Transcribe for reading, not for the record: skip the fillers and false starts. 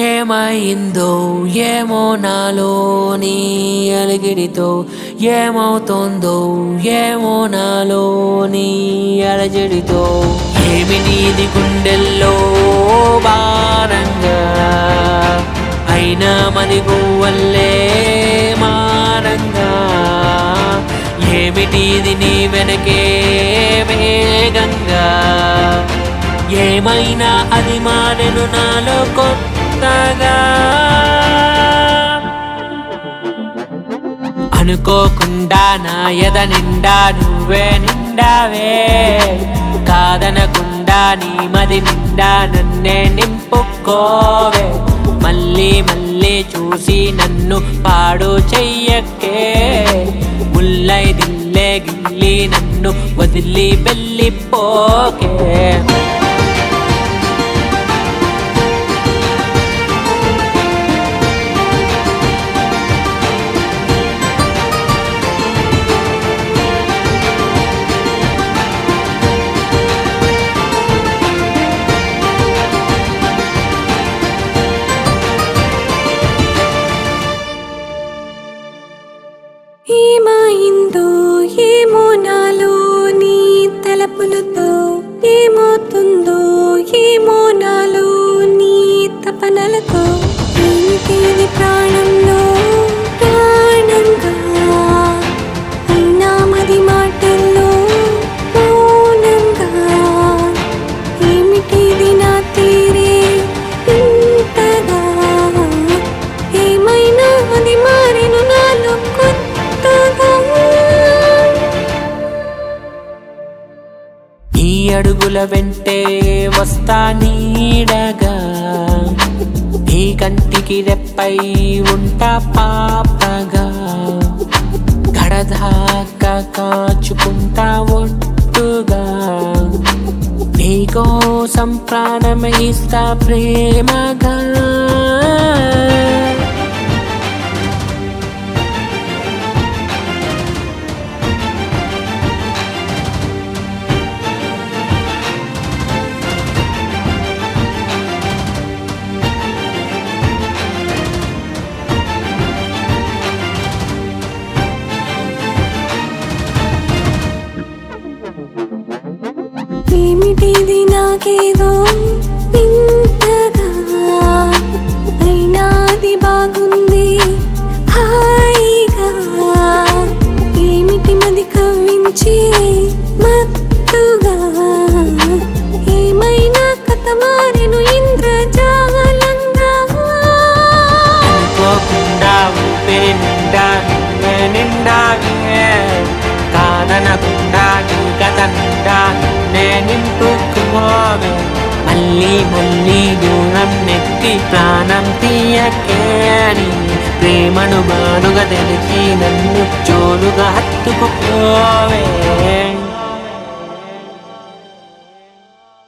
ఏమైందో ఏమో నాలోని అలిగిడితో ఏమవుతోందో ఏమో నాలోని అలజడితో ఏమి నీది గుండెల్లో భారంగా అయినా మరి గువ్వల్లే మారంగా ఏమిటిది నీ వెనకే వేగంగా ఏమైనా అది మారెను నాలో కొత్తగా అనుకోకుండా నా ఎద నిండా నువ్వే నిండావే కాదనకుండా నీ మది నిండా నన్నే నింపుకోవే మళ్ళీ మళ్ళీ చూసి నన్ను పాడు చెయ్యకే ముల్లై దిల్లే గిల్లి నన్ను వదిలి వెళ్ళిపోకే ఏమైందో ఏమో నాలో నీ తలపులతో ఏమవుతుందో ఏమో నాలో నీ తపనలతో ఏమిటిది ప్రాణంలో ప్రాణంగా అయినా మది మాటల్లో మౌనంగా ఏమిటిది నా తీరే ఇంతగా ఏమైనా అది మారెను నాలో ఈ అడుగుల వెంటే వస్తా నీడగా నీ కంటికి రెప్పై ఉంటా పాపగా గడదాకా కాచుకుంటా ఒట్టుగా నీకోసం ప్రాణమిస్తా ప్రేమగా ఏమిటిది నాకేదో ఇంతగా అయినా అది బాగుంది హాయిగా ఏమిటి మది కవ్వించి మత్తుగా ఏమైనా కథ మారెను ఇంద్రజాలంగా అనుకోకుండా ఊపిరి నిండా నువ్వే నిండావే కాదనకుండా నీ కథ నిండా నే నింపుకుపోవే మళ్ళీ మళ్ళీ దూరం నెట్టి ప్రాణం తీయకే అని ప్రేమను బానుగా తెలిసి నన్ను జోలుగా హత్తుకుపోవే